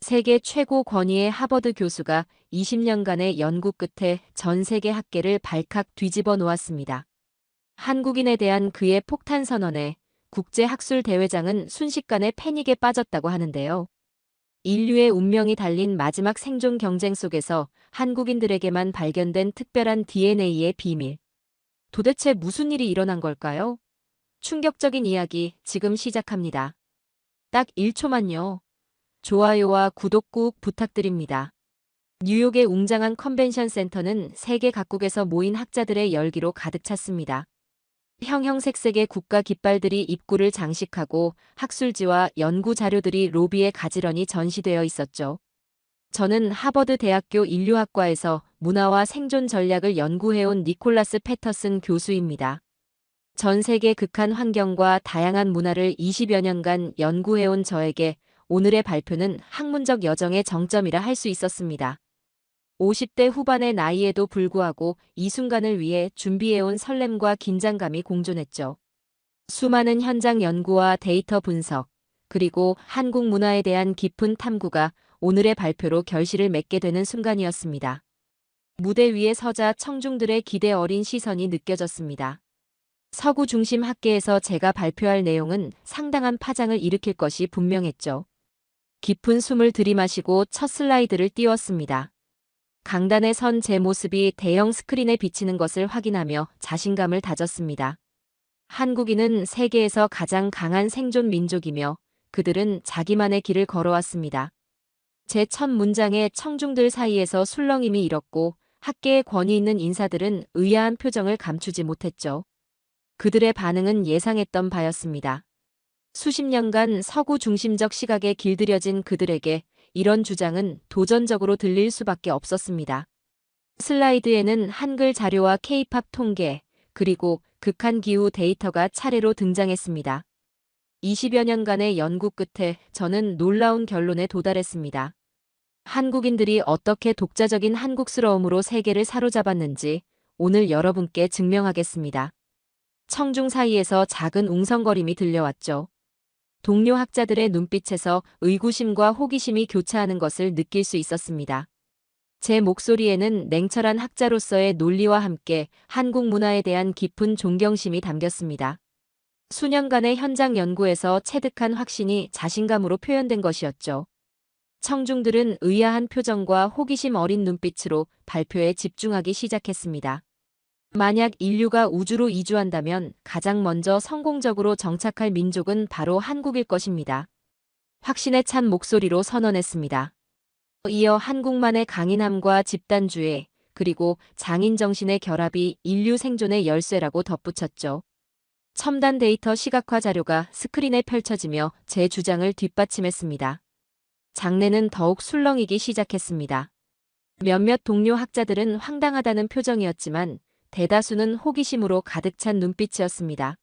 세계 최고 권위의 하버드 교수가 20년간의 연구 끝에 전 세계 학계를 발칵 뒤집어 놓았습니다. 한국인에 대한 그의 폭탄 선언에 국제학술대회장은 순식간에 패닉에 빠졌다고 하는데요. 인류의 운명이 달린 마지막 생존 경쟁 속에서 한국인들에게만 발견된 특별한 DNA의 비밀. 도대체 무슨 일이 일어난 걸까요? 충격적인 이야기 지금 시작합니다. 딱 1초만요. 좋아요와 구독 꾹 부탁드립니다. 뉴욕의 웅장한 컨벤션 센터는 세계 각국에서 모인 학자들의 열기로 가득 찼습니다. 형형색색의 국가 깃발들이 입구를 장식하고 학술지와 연구 자료들이 로비에 가지런히 전시되어 있었죠. 저는 하버드 대학교 인류학과에서 문화와 생존 전략을 연구해온 니콜라스 패터슨 교수입니다. 전 세계 극한 환경과 다양한 문화를 20여 년간 연구해온 저에게 오늘의 발표는 학문적 여정의 정점이라 할 수 있었습니다. 50대 후반의 나이에도 불구하고 이 순간을 위해 준비해온 설렘과 긴장감이 공존했죠. 수많은 현장 연구와 데이터 분석, 그리고 한국 문화에 대한 깊은 탐구가 오늘의 발표로 결실을 맺게 되는 순간이었습니다. 무대 위에 서자 청중들의 기대 어린 시선이 느껴졌습니다. 서구 중심 학계에서 제가 발표할 내용은 상당한 파장을 일으킬 것이 분명했죠. 깊은 숨을 들이마시고 첫 슬라이드를 띄웠습니다. 강단에 선 제 모습이 대형 스크린에 비치는 것을 확인하며 자신감을 다졌습니다. 한국인은 세계에서 가장 강한 생존 민족이며 그들은 자기만의 길을 걸어왔습니다. 제 첫 문장에 청중들 사이에서 술렁임이 일었고 학계의 권위 있는 인사들은 의아한 표정을 감추지 못했죠. 그들의 반응은 예상했던 바였습니다. 수십 년간 서구 중심적 시각에 길들여진 그들에게 이런 주장은 도전적으로 들릴 수밖에 없었습니다. 슬라이드에는 한글 자료와 K-팝 통계, 그리고 극한 기후 데이터가 차례로 등장했습니다. 20여 년간의 연구 끝에 저는 놀라운 결론에 도달했습니다. 한국인들이 어떻게 독자적인 한국스러움으로 세계를 사로잡았는지 오늘 여러분께 증명하겠습니다. 청중 사이에서 작은 웅성거림이 들려왔죠. 동료 학자들의 눈빛에서 의구심과 호기심이 교차하는 것을 느낄 수 있었습니다. 제 목소리에는 냉철한 학자로서의 논리와 함께 한국 문화에 대한 깊은 존경심이 담겼습니다. 수년간의 현장 연구에서 체득한 확신이 자신감으로 표현된 것이었죠. 청중들은 의아한 표정과 호기심 어린 눈빛으로 발표에 집중하기 시작했습니다. 만약 인류가 우주로 이주한다면 가장 먼저 성공적으로 정착할 민족은 바로 한국일 것입니다. 확신에 찬 목소리로 선언했습니다. 이어 한국만의 강인함과 집단주의, 그리고 장인 정신의 결합이 인류 생존의 열쇠라고 덧붙였죠. 첨단 데이터 시각화 자료가 스크린에 펼쳐지며 제 주장을 뒷받침했습니다. 장내는 더욱 술렁이기 시작했습니다. 몇몇 동료 학자들은 황당하다는 표정이었지만 대다수는 호기심으로 가득 찬 눈빛이었습니다.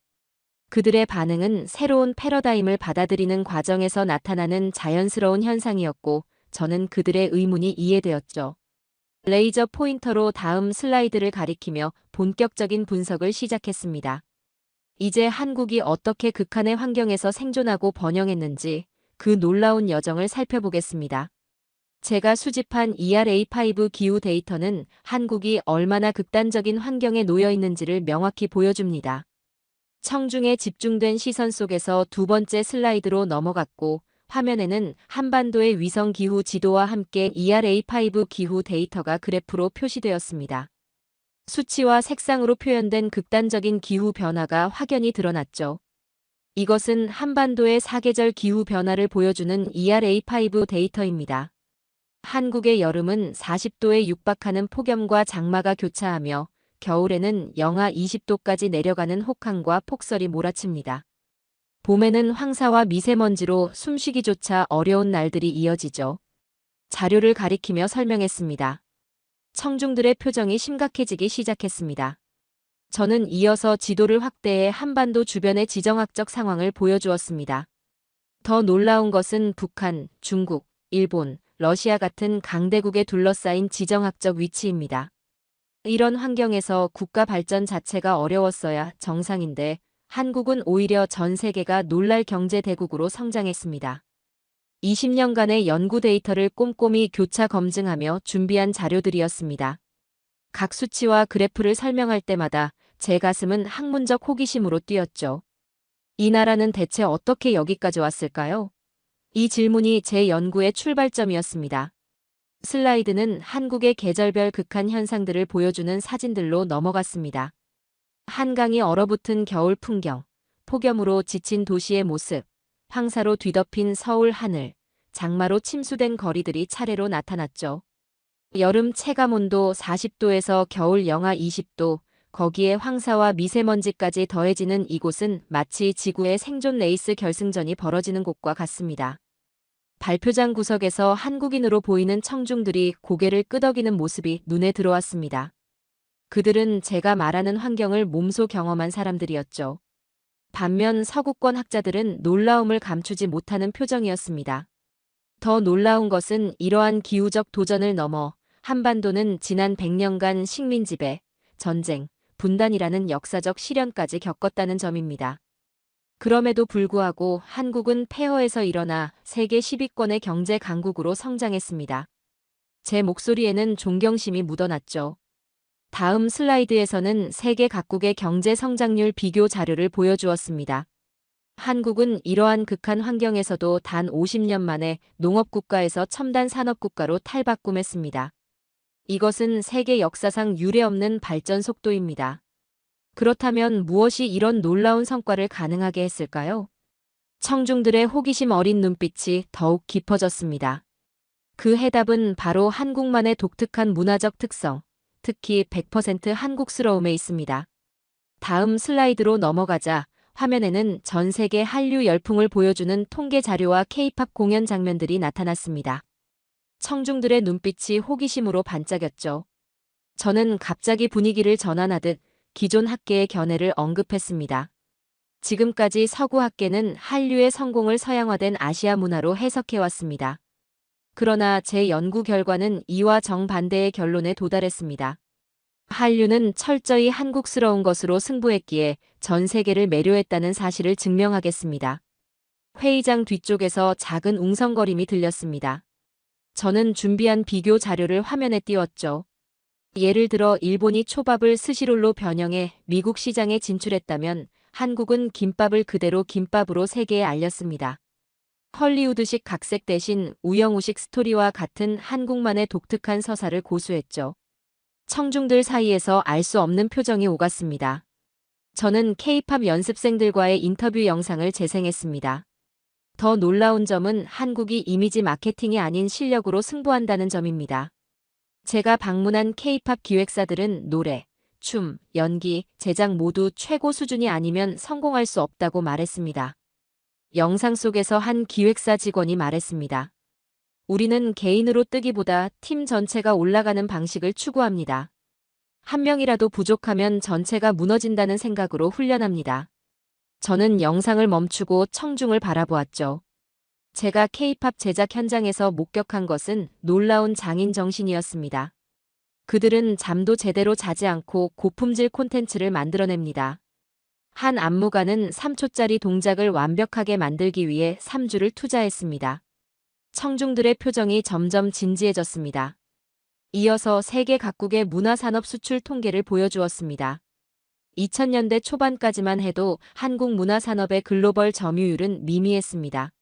그들의 반응은 새로운 패러다임을 받아들이는 과정에서 나타나는 자연스러운 현상이었고 저는 그들의 의문이 이해되었죠. 레이저 포인터로 다음 슬라이드를 가리키며 본격적인 분석을 시작했습니다. 이제 한국이 어떻게 극한의 환경에서 생존하고 번영했는지 그 놀라운 여정을 살펴보겠습니다. 제가 수집한 ERA5 기후 데이터는 한국이 얼마나 극단적인 환경에 놓여 있는지를 명확히 보여줍니다. 청중의 집중된 시선 속에서 두 번째 슬라이드로 넘어갔고 화면에는 한반도의 위성 기후 지도와 함께 ERA5 기후 데이터가 그래프로 표시되었습니다. 수치와 색상으로 표현된 극단적인 기후 변화가 확연히 드러났죠. 이것은 한반도의 사계절 기후 변화를 보여주는 ERA5 데이터입니다. 한국의 여름은 40도에 육박하는 폭염과 장마가 교차하며 겨울에는 영하 20도까지 내려가는 혹한과 폭설이 몰아칩니다. 봄에는 황사와 미세먼지로 숨쉬기조차 어려운 날들이 이어지죠. 자료를 가리키며 설명했습니다. 청중들의 표정이 심각해지기 시작했습니다. 저는 이어서 지도를 확대해 한반도 주변의 지정학적 상황을 보여주었습니다. 더 놀라운 것은 북한, 중국, 일본, 러시아 같은 강대국에 둘러싸인 지정학적 위치입니다. 이런 환경에서 국가 발전 자체가 어려웠어야 정상인데 한국은 오히려 전 세계가 놀랄 경제 대국으로 성장했습니다. 20년간의 연구 데이터를 꼼꼼히 교차 검증하며 준비한 자료들이었습니다. 각 수치와 그래프를 설명할 때마다 제 가슴은 학문적 호기심으로 뛰었죠. 이 나라는 대체 어떻게 여기까지 왔을까요? 이 질문이 제 연구의 출발점이었습니다. 슬라이드는 한국의 계절별 극한 현상들을 보여주는 사진들로 넘어갔습니다. 한강이 얼어붙은 겨울 풍경, 폭염으로 지친 도시의 모습, 황사로 뒤덮인 서울 하늘, 장마로 침수된 거리들이 차례로 나타났죠. 여름 체감온도 40도에서 겨울 영하 20도, 거기에 황사와 미세먼지까지 더해지는 이곳은 마치 지구의 생존 레이스 결승전이 벌어지는 곳과 같습니다. 발표장 구석에서 한국인으로 보이는 청중들이 고개를 끄덕이는 모습이 눈에 들어왔습니다. 그들은 제가 말하는 환경을 몸소 경험한 사람들이었죠. 반면 서구권 학자들은 놀라움을 감추지 못하는 표정이었습니다. 더 놀라운 것은 이러한 기후적 도전을 넘어 한반도는 지난 100년간 식민 지배, 전쟁, 분단이라는 역사적 시련까지 겪었다는 점입니다. 그럼에도 불구하고 한국은 폐허에서 일어나 세계 10위권의 경제 강국으로 성장했습니다. 제 목소리에는 존경심이 묻어났죠. 다음 슬라이드에서는 세계 각국의 경제 성장률 비교 자료를 보여주었습니다. 한국은 이러한 극한 환경에서도 단 50년 만에 농업국가에서 첨단 산업국가로 탈바꿈했습니다. 이것은 세계 역사상 유례없는 발전 속도입니다. 그렇다면 무엇이 이런 놀라운 성과를 가능하게 했을까요? 청중들의 호기심 어린 눈빛이 더욱 깊어졌습니다. 그 해답은 바로 한국만의 독특한 문화적 특성, 특히 100% 한국스러움에 있습니다. 다음 슬라이드로 넘어가자 화면에는 전 세계 한류 열풍을 보여주는 통계 자료와 K-팝 공연 장면들이 나타났습니다. 청중들의 눈빛이 호기심으로 반짝였죠. 저는 갑자기 분위기를 전환하듯 기존 학계의 견해를 언급했습니다. 지금까지 서구 학계는 한류의 성공을 서양화된 아시아 문화로 해석해왔습니다. 그러나 제 연구 결과는 이와 정반대의 결론에 도달했습니다. 한류는 철저히 한국스러운 것으로 승부했기에 전 세계를 매료했다는 사실을 증명하겠습니다. 회의장 뒤쪽에서 작은 웅성거림이 들렸습니다. 저는 준비한 비교 자료를 화면에 띄웠죠. 예를 들어 일본이 초밥을 스시롤로 변형해 미국 시장에 진출했다면 한국은 김밥을 그대로 김밥으로 세계에 알렸습니다. 헐리우드식 각색 대신 우영우식 스토리와 같은 한국만의 독특한 서사를 고수했죠. 청중들 사이에서 알 수 없는 표정이 오갔습니다. 저는 K-팝 연습생들과의 인터뷰 영상을 재생했습니다. 더 놀라운 점은 한국이 이미지 마케팅이 아닌 실력으로 승부한다는 점입니다. 제가 방문한 K-팝 기획사들은 노래, 춤, 연기, 제작 모두 최고 수준이 아니면 성공할 수 없다고 말했습니다. 영상 속에서 한 기획사 직원이 말했습니다. 우리는 개인으로 뜨기보다 팀 전체가 올라가는 방식을 추구합니다. 한 명이라도 부족하면 전체가 무너진다는 생각으로 훈련합니다. 저는 영상을 멈추고 청중을 바라보았죠. 제가 K-팝 제작 현장에서 목격한 것은 놀라운 장인 정신이었습니다. 그들은 잠도 제대로 자지 않고 고품질 콘텐츠를 만들어냅니다. 한 안무가는 3초짜리 동작을 완벽하게 만들기 위해 3주를 투자했습니다. 청중들의 표정이 점점 진지해졌습니다. 이어서 세계 각국의 문화산업 수출 통계를 보여주었습니다. 2000년대 초반까지만 해도 한국 문화산업의 글로벌 점유율은 미미했습니다.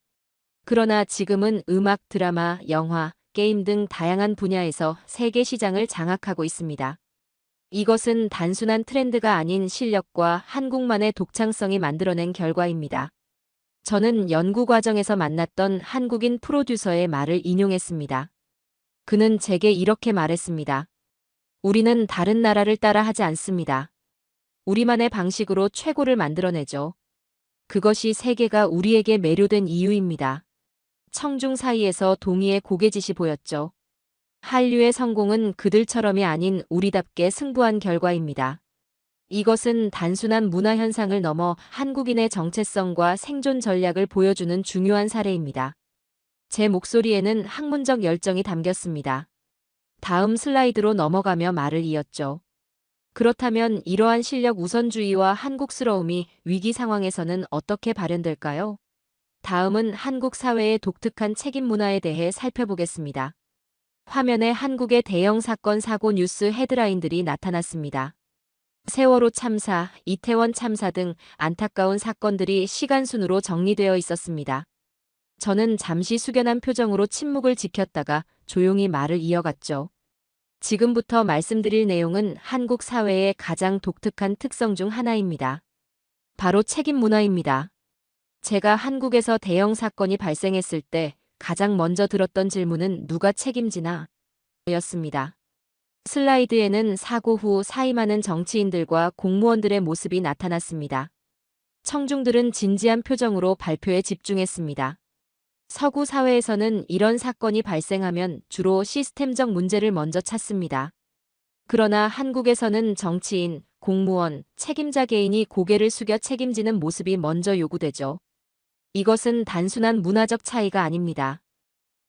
그러나 지금은 음악, 드라마, 영화, 게임 등 다양한 분야에서 세계 시장을 장악하고 있습니다. 이것은 단순한 트렌드가 아닌 실력과 한국만의 독창성이 만들어낸 결과입니다. 저는 연구 과정에서 만났던 한국인 프로듀서의 말을 인용했습니다. 그는 제게 이렇게 말했습니다. 우리는 다른 나라를 따라 하지 않습니다. 우리만의 방식으로 최고를 만들어내죠. 그것이 세계가 우리에게 매료된 이유입니다. 청중 사이에서 동의의 고개짓이 보였죠. 한류의 성공은 그들처럼이 아닌 우리답게 승부한 결과입니다. 이것은 단순한 문화 현상을 넘어 한국인의 정체성과 생존 전략을 보여주는 중요한 사례입니다. 제 목소리에는 학문적 열정이 담겼습니다. 다음 슬라이드로 넘어가며 말을 이었죠. 그렇다면 이러한 실력 우선주의와 한국스러움이 위기 상황에서는 어떻게 발현될까요? 다음은 한국 사회의 독특한 책임 문화에 대해 살펴보겠습니다. 화면에 한국의 대형 사건 사고 뉴스 헤드라인들이 나타났습니다. 세월호 참사, 이태원 참사 등 안타까운 사건들이 시간 순으로 정리되어 있었습니다. 저는 잠시 숙연한 표정으로 침묵을 지켰다가 조용히 말을 이어갔죠. 지금부터 말씀드릴 내용은 한국 사회의 가장 독특한 특성 중 하나입니다. 바로 책임 문화입니다. 제가 한국에서 대형 사건이 발생했을 때 가장 먼저 들었던 질문은 누가 책임지나? 였습니다. 슬라이드에는 사고 후 사임하는 정치인들과 공무원들의 모습이 나타났습니다. 청중들은 진지한 표정으로 발표에 집중했습니다. 서구 사회에서는 이런 사건이 발생하면 주로 시스템적 문제를 먼저 찾습니다. 그러나 한국에서는 정치인, 공무원, 책임자 개인이 고개를 숙여 책임지는 모습이 먼저 요구되죠. 이것은 단순한 문화적 차이가 아닙니다.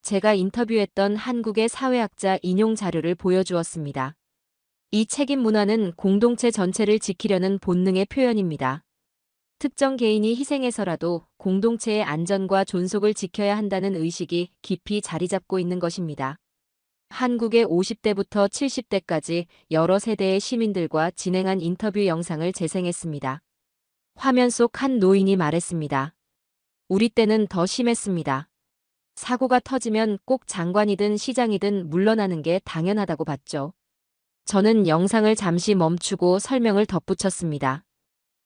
제가 인터뷰했던 한국의 사회학자 인용 자료를 보여주었습니다. 이 책임 문화는 공동체 전체를 지키려는 본능의 표현입니다. 특정 개인이 희생해서라도 공동체의 안전과 존속을 지켜야 한다는 의식이 깊이 자리 잡고 있는 것입니다. 한국의 50대부터 70대까지 여러 세대의 시민들과 진행한 인터뷰 영상을 재생했습니다. 화면 속 한 노인이 말했습니다. 우리 때는 더 심했습니다. 사고가 터지면 꼭 장관이든 시장이든 물러나는 게 당연하다고 봤죠. 저는 영상을 잠시 멈추고 설명을 덧붙였습니다.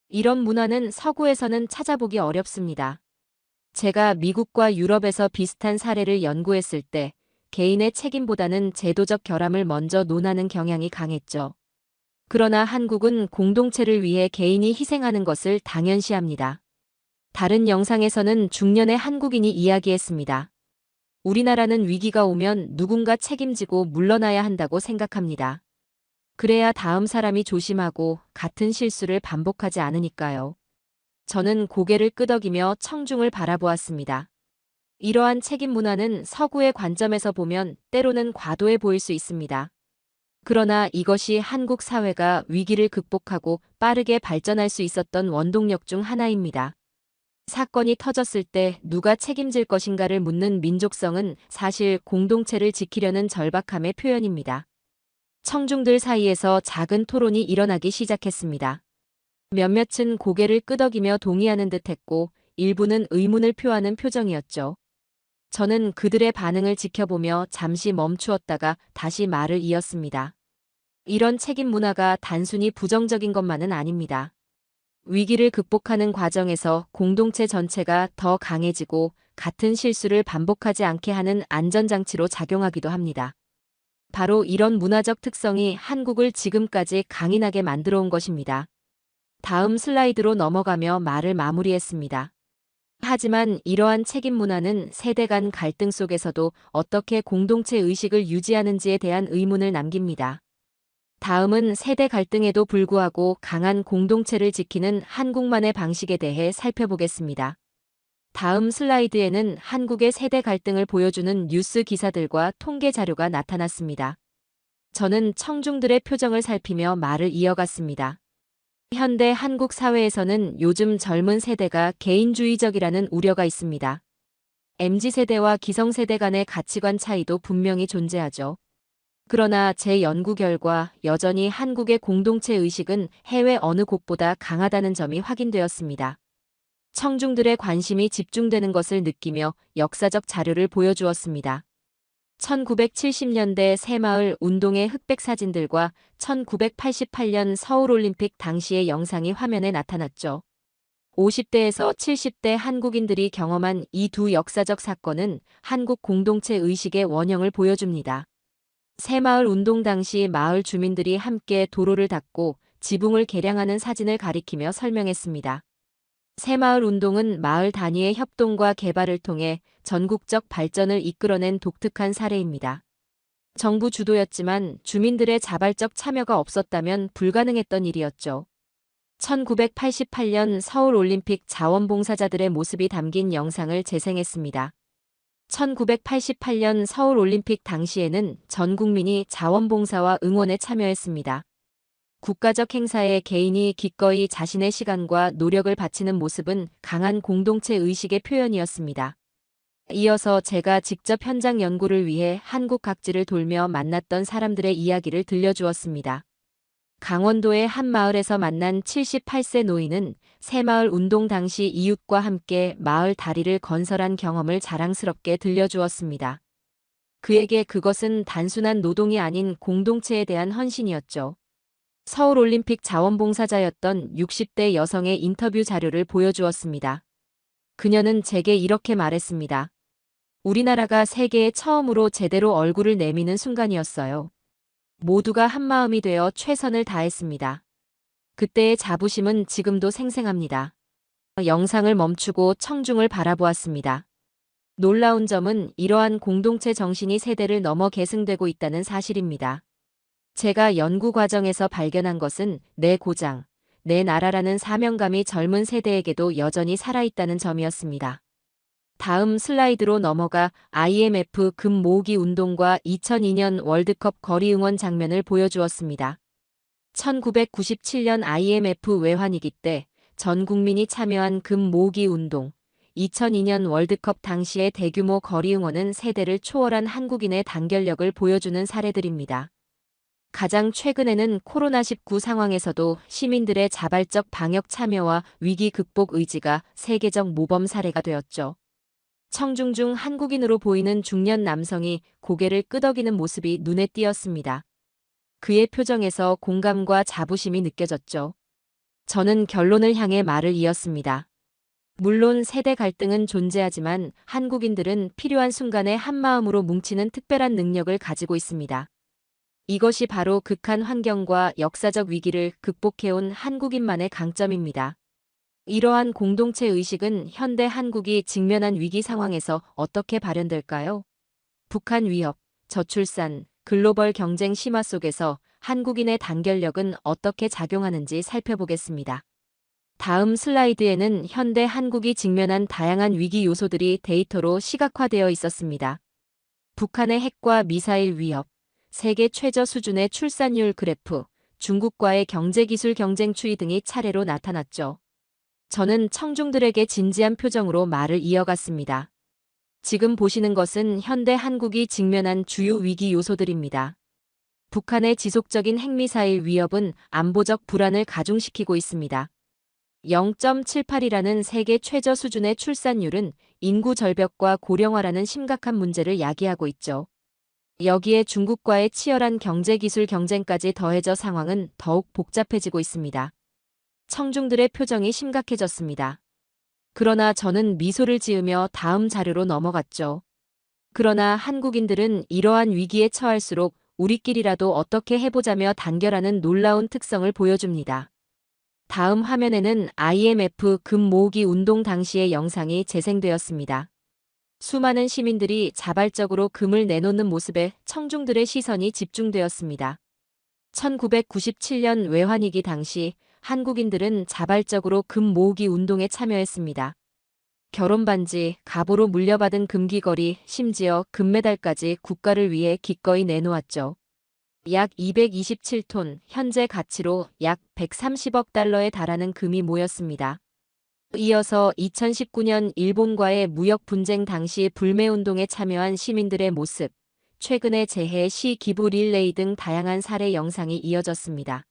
이런 문화는 서구에서는 찾아보기 어렵습니다. 제가 미국과 유럽에서 비슷한 사례를 연구했을 때 개인의 책임보다는 제도적 결함을 먼저 논하는 경향이 강했죠. 그러나 한국은 공동체를 위해 개인이 희생하는 것을 당연시합니다. 다른 영상에서는 중년의 한국인이 이야기했습니다. 우리나라는 위기가 오면 누군가 책임지고 물러나야 한다고 생각합니다. 그래야 다음 사람이 조심하고 같은 실수를 반복하지 않으니까요. 저는 고개를 끄덕이며 청중을 바라보았습니다. 이러한 책임 문화는 서구의 관점에서 보면 때로는 과도해 보일 수 있습니다. 그러나 이것이 한국 사회가 위기를 극복하고 빠르게 발전할 수 있었던 원동력 중 하나입니다. 사건이 터졌을 때 누가 책임질 것인가를 묻는 민족성은 사실 공동체를 지키려는 절박함의 표현입니다. 청중들 사이에서 작은 토론이 일어나기 시작했습니다. 몇몇은 고개를 끄덕이며 동의하는 듯했고 일부는 의문을 표하는 표정이었죠. 저는 그들의 반응을 지켜보며 잠시 멈추었다가 다시 말을 이었습니다. 이런 책임 문화가 단순히 부정적인 것만은 아닙니다. 위기를 극복하는 과정에서 공동체 전체가 더 강해지고 같은 실수를 반복하지 않게 하는 안전장치로 작용하기도 합니다. 바로 이런 문화적 특성이 한국을 지금까지 강인하게 만들어 온 것입니다. 다음 슬라이드로 넘어가며 말을 마무리했습니다. 하지만 이러한 책임 문화는 세대 간 갈등 속에서도 어떻게 공동체 의식을 유지하는지에 대한 의문을 남깁니다. 다음은 세대 갈등에도 불구하고 강한 공동체를 지키는 한국만의 방식에 대해 살펴보겠습니다. 다음 슬라이드에는 한국의 세대 갈등을 보여주는 뉴스 기사들과 통계 자료가 나타났습니다. 저는 청중들의 표정을 살피며 말을 이어갔습니다. 현대 한국 사회에서는 요즘 젊은 세대가 개인주의적이라는 우려가 있습니다. MZ세대와 기성세대 간의 가치관 차이도 분명히 존재하죠. 그러나 제 연구 결과 여전히 한국의 공동체 의식은 해외 어느 곳보다 강하다는 점이 확인되었습니다. 청중들의 관심이 집중되는 것을 느끼며 역사적 자료를 보여주었습니다. 1970년대 새마을 운동의 흑백 사진들과 1988년 서울올림픽 당시의 영상이 화면에 나타났죠. 50대에서 70대 한국인들이 경험한 이 두 역사적 사건은 한국 공동체 의식의 원형을 보여줍니다. 새마을 운동 당시 마을 주민들이 함께 도로를 닦고 지붕을 개량하는 사진을 가리키며 설명했습니다. 새마을 운동은 마을 단위의 협동과 개발을 통해 전국적 발전을 이끌어낸 독특한 사례입니다. 정부 주도였지만 주민들의 자발적 참여가 없었다면 불가능했던 일이었죠. 1988년 서울올림픽 자원봉사자들의 모습이 담긴 영상을 재생했습니다. 1988년 서울올림픽 당시에는 전 국민이 자원봉사와 응원에 참여했습니다. 국가적 행사에 개인이 기꺼이 자신의 시간과 노력을 바치는 모습은 강한 공동체 의식의 표현이었습니다. 이어서 제가 직접 현장 연구를 위해 한국 각지를 돌며 만났던 사람들의 이야기를 들려주었습니다. 강원도의 한 마을에서 만난 78세 노인은 새마을 운동 당시 이웃과 함께 마을 다리를 건설한 경험을 자랑스럽게 들려주었습니다. 그에게 그것은 단순한 노동이 아닌 공동체에 대한 헌신이었죠. 서울올림픽 자원봉사자였던 60대 여성의 인터뷰 자료를 보여주었습니다. 그녀는 제게 이렇게 말했습니다. 우리나라가 세계에 처음으로 제대로 얼굴을 내미는 순간이었어요. 모두가 한마음이 되어 최선을 다했습니다. 그때의 자부심은 지금도 생생합니다. 영상을 멈추고 청중을 바라보았습니다. 놀라운 점은 이러한 공동체 정신이 세대를 넘어 계승되고 있다는 사실입니다. 제가 연구 과정에서 발견한 것은 내 고장, 내 나라라는 사명감이 젊은 세대에게도 여전히 살아있다는 점이었습니다. 다음 슬라이드로 넘어가 IMF 금 모으기 운동과 2002년 월드컵 거리 응원 장면을 보여주었습니다. 1997년 IMF 외환위기 때 전 국민이 참여한 금 모으기 운동, 2002년 월드컵 당시의 대규모 거리 응원은 세대를 초월한 한국인의 단결력을 보여주는 사례들입니다. 가장 최근에는 코로나19 상황에서도 시민들의 자발적 방역 참여와 위기 극복 의지가 세계적 모범 사례가 되었죠. 청중 중 한국인으로 보이는 중년 남성이 고개를 끄덕이는 모습이 눈에 띄었습니다. 그의 표정에서 공감과 자부심이 느껴졌죠. 저는 결론을 향해 말을 이었습니다. 물론 세대 갈등은 존재하지만 한국인들은 필요한 순간에 한마음으로 뭉치는 특별한 능력을 가지고 있습니다. 이것이 바로 극한 환경과 역사적 위기를 극복해온 한국인만의 강점입니다. 이러한 공동체 의식은 현대 한국이 직면한 위기 상황에서 어떻게 발현될까요? 북한 위협, 저출산, 글로벌 경쟁 심화 속에서 한국인의 단결력은 어떻게 작용하는지 살펴보겠습니다. 다음 슬라이드에는 현대 한국이 직면한 다양한 위기 요소들이 데이터로 시각화되어 있었습니다. 북한의 핵과 미사일 위협, 세계 최저 수준의 출산율 그래프, 중국과의 경제기술 경쟁 추이 등이 차례로 나타났죠. 저는 청중들에게 진지한 표정으로 말을 이어갔습니다. 지금 보시는 것은 현대 한국이 직면한 주요 위기 요소들입니다. 북한의 지속적인 핵미사일 위협은 안보적 불안을 가중시키고 있습니다. 0.78이라는 세계 최저 수준의 출산율은 인구 절벽과 고령화라는 심각한 문제를 야기하고 있죠. 여기에 중국과의 치열한 경제기술 경쟁까지 더해져 상황은 더욱 복잡해지고 있습니다. 청중들의 표정이 심각해졌습니다. 그러나 저는 미소를 지으며 다음 자료로 넘어갔죠. 그러나 한국인들은 이러한 위기에 처할수록 우리끼리라도 어떻게 해보자며 단결하는 놀라운 특성을 보여줍니다. 다음 화면에는 IMF 금 모으기 운동 당시의 영상이 재생되었습니다. 수많은 시민들이 자발적으로 금을 내놓는 모습에 청중들의 시선이 집중되었습니다. 1997년 외환위기 당시 한국인들은 자발적으로 금 모으기 운동에 참여했습니다. 결혼반지, 갑오로 물려받은 금귀걸이, 심지어 금메달까지 국가를 위해 기꺼이 내놓았죠. 약 227톤, 현재 가치로 약 130억 달러에 달하는 금이 모였습니다. 이어서 2019년 일본과의 무역 분쟁 당시 불매운동에 참여한 시민들의 모습, 최근의 재해 시 기부 릴레이 등 다양한 사례 영상이 이어졌습니다.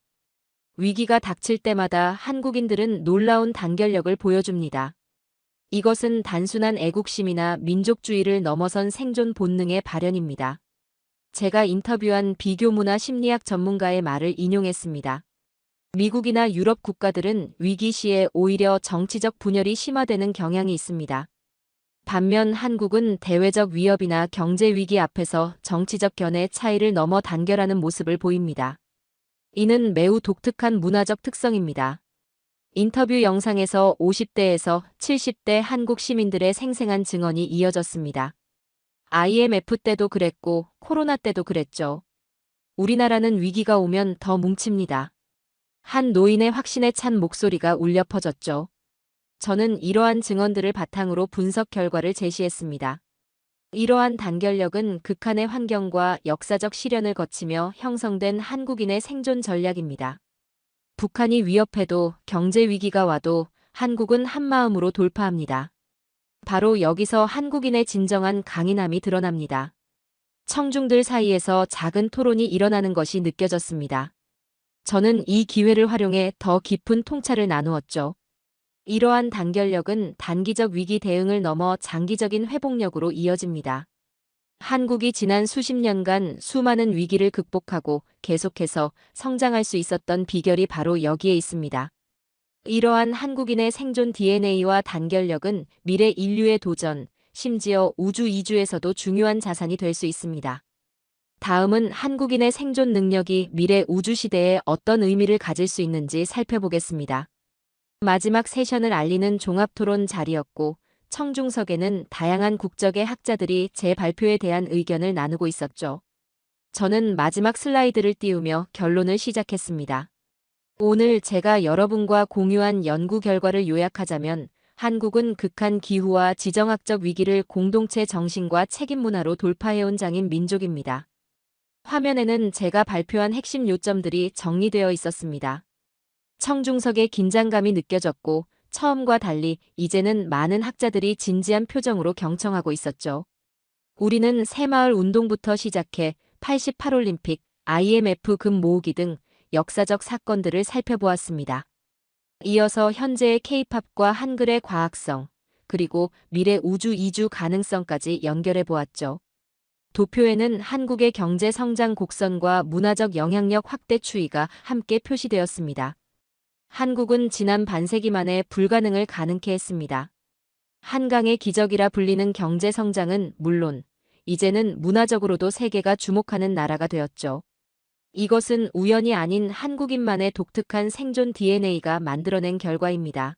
위기가 닥칠 때마다 한국인들은 놀라운 단결력을 보여줍니다. 이것은 단순한 애국심이나 민족주의를 넘어선 생존 본능의 발현입니다. 제가 인터뷰한 비교문화 심리학 전문가의 말을 인용했습니다. 미국이나 유럽 국가들은 위기 시에 오히려 정치적 분열이 심화되는 경향이 있습니다. 반면 한국은 대외적 위협이나 경제 위기 앞에서 정치적 견해 차이를 넘어 단결하는 모습을 보입니다. 이는 매우 독특한 문화적 특성입니다. 인터뷰 영상에서 50대에서 70대 한국 시민들의 생생한 증언이 이어졌습니다. IMF 때도 그랬고 코로나 때도 그랬죠. 우리나라는 위기가 오면 더 뭉칩니다. 한 노인의 확신에 찬 목소리가 울려 퍼졌죠. 저는 이러한 증언들을 바탕으로 분석 결과를 제시했습니다. 이러한 단결력은 극한의 환경과 역사적 시련을 거치며 형성된 한국인의 생존 전략입니다. 북한이 위협해도 경제 위기가 와도 한국은 한마음으로 돌파합니다. 바로 여기서 한국인의 진정한 강인함이 드러납니다. 청중들 사이에서 작은 토론이 일어나는 것이 느껴졌습니다. 저는 이 기회를 활용해 더 깊은 통찰을 나누었죠. 이러한 단결력은 단기적 위기 대응을 넘어 장기적인 회복력으로 이어집니다. 한국이 지난 수십 년간 수많은 위기를 극복하고 계속해서 성장할 수 있었던 비결이 바로 여기에 있습니다. 이러한 한국인의 생존 DNA와 단결력은 미래 인류의 도전, 심지어 우주 이주에서도 중요한 자산이 될 수 있습니다. 다음은 한국인의 생존 능력이 미래 우주 시대에 어떤 의미를 가질 수 있는지 살펴보겠습니다. 마지막 세션을 알리는 종합토론 자리였고, 청중석에는 다양한 국적의 학자들이 제 발표에 대한 의견을 나누고 있었죠. 저는 마지막 슬라이드를 띄우며 결론을 시작했습니다. 오늘 제가 여러분과 공유한 연구 결과를 요약하자면, 한국은 극한 기후와 지정학적 위기를 공동체 정신과 책임 문화로 돌파해온 장인 민족입니다. 화면에는 제가 발표한 핵심 요점들이 정리되어 있었습니다. 청중석의 긴장감이 느껴졌고, 처음과 달리 이제는 많은 학자들이 진지한 표정으로 경청하고 있었죠. 우리는 새마을 운동부터 시작해 88올림픽, IMF 금 모으기 등 역사적 사건들을 살펴보았습니다. 이어서 현재의 K-팝과 한글의 과학성, 그리고 미래 우주 이주 가능성까지 연결해 보았죠. 도표에는 한국의 경제 성장 곡선과 문화적 영향력 확대 추이가 함께 표시되었습니다. 한국은 지난 반세기 만에 불가능을 가능케 했습니다. 한강의 기적이라 불리는 경제 성장은 물론 이제는 문화적으로도 세계가 주목하는 나라가 되었죠. 이것은 우연이 아닌 한국인만의 독특한 생존 DNA가 만들어낸 결과입니다.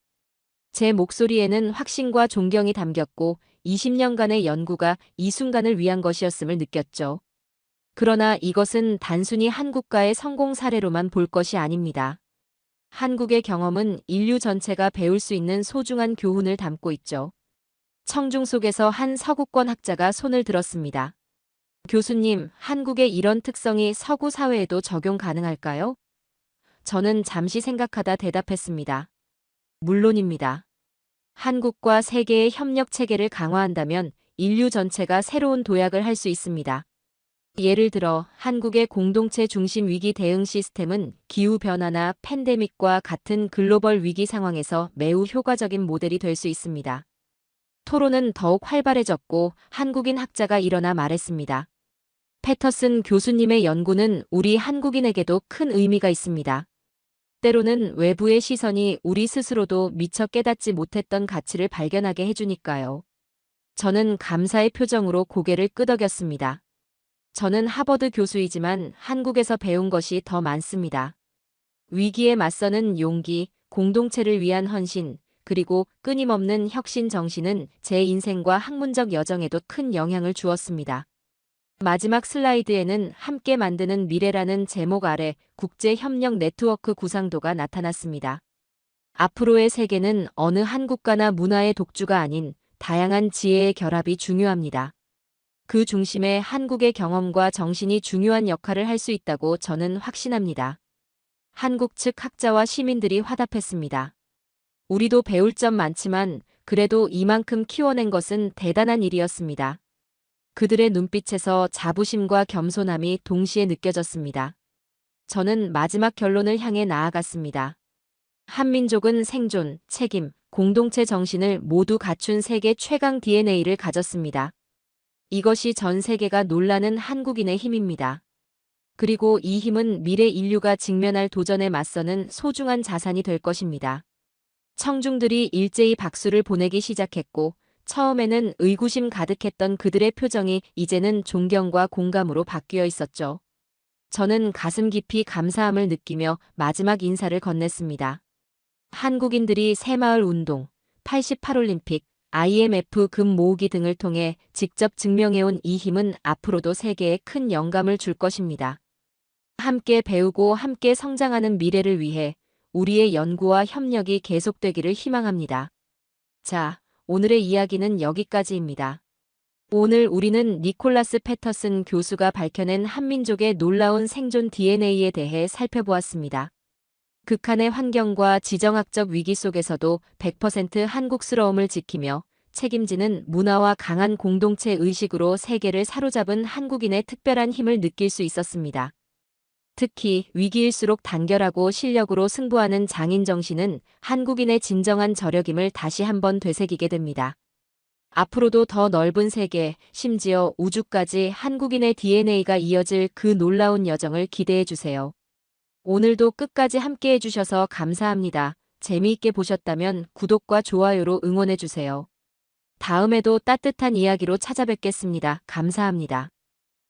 제 목소리에는 확신과 존경이 담겼고 20년간의 연구가 이 순간을 위한 것이었음을 느꼈죠. 그러나 이것은 단순히 한국가의 성공 사례로만 볼 것이 아닙니다. 한국의 경험은 인류 전체가 배울 수 있는 소중한 교훈을 담고 있죠. 청중 속에서 한 서구권 학자가 손을 들었습니다. 교수님, 한국의 이런 특성이 서구 사회에도 적용 가능할까요? 저는 잠시 생각하다 대답했습니다. 물론입니다. 한국과 세계의 협력 체계를 강화한다면 인류 전체가 새로운 도약을 할 수 있습니다. 예를 들어 한국의 공동체 중심 위기 대응 시스템은 기후변화나 팬데믹과 같은 글로벌 위기 상황에서 매우 효과적인 모델이 될 수 있습니다. 토론은 더욱 활발해졌고 한국인 학자가 일어나 말했습니다. 패터슨 교수님의 연구는 우리 한국인에게도 큰 의미가 있습니다. 때로는 외부의 시선이 우리 스스로도 미처 깨닫지 못했던 가치를 발견하게 해주니까요. 저는 감사의 표정으로 고개를 끄덕였습니다. 저는 하버드 교수이지만 한국에서 배운 것이 더 많습니다. 위기에 맞서는 용기, 공동체를 위한 헌신, 그리고 끊임없는 혁신 정신은 제 인생과 학문적 여정에도 큰 영향을 주었습니다. 마지막 슬라이드에는 함께 만드는 미래라는 제목 아래 국제협력 네트워크 구상도가 나타났습니다. 앞으로의 세계는 어느 한 국가나 문화의 독주가 아닌 다양한 지혜의 결합이 중요합니다. 그 중심에 한국의 경험과 정신이 중요한 역할을 할 수 있다고 저는 확신합니다. 한국 측 학자와 시민들이 화답했습니다. 우리도 배울 점 많지만 그래도 이만큼 키워낸 것은 대단한 일이었습니다. 그들의 눈빛에서 자부심과 겸손함이 동시에 느껴졌습니다. 저는 마지막 결론을 향해 나아갔습니다. 한민족은 생존, 책임, 공동체 정신을 모두 갖춘 세계 최강 DNA를 가졌습니다. 이것이 전 세계가 놀라는 한국인의 힘입니다. 그리고 이 힘은 미래 인류가 직면할 도전에 맞서는 소중한 자산이 될 것입니다. 청중들이 일제히 박수를 보내기 시작했고 처음에는 의구심 가득했던 그들의 표정이 이제는 존경과 공감으로 바뀌어 있었죠. 저는 가슴 깊이 감사함을 느끼며 마지막 인사를 건넸습니다. 한국인들이 새마을 운동, 88올림픽, IMF 금 모으기 등을 통해 직접 증명해온 이 힘은 앞으로도 세계에 큰 영감을 줄 것입니다. 함께 배우고 함께 성장하는 미래를 위해 우리의 연구와 협력이 계속되기를 희망합니다. 자, 오늘의 이야기는 여기까지입니다. 오늘 우리는 니콜라스 패터슨 교수가 밝혀낸 한민족의 놀라운 생존 DNA에 대해 살펴보았습니다. 극한의 환경과 지정학적 위기 속에서도 100% 한국스러움을 지키며 책임지는 문화와 강한 공동체 의식으로 세계를 사로잡은 한국인의 특별한 힘을 느낄 수 있었습니다. 특히 위기일수록 단결하고 실력으로 승부하는 장인 정신은 한국인의 진정한 저력임을 다시 한번 되새기게 됩니다. 앞으로도 더 넓은 세계, 심지어 우주까지 한국인의 DNA가 이어질 그 놀라운 여정을 기대해 주세요. 오늘도 끝까지 함께 해주셔서 감사합니다. 재미있게 보셨다면 구독과 좋아요로 응원해 주세요. 다음에도 따뜻한 이야기로 찾아뵙겠습니다. 감사합니다.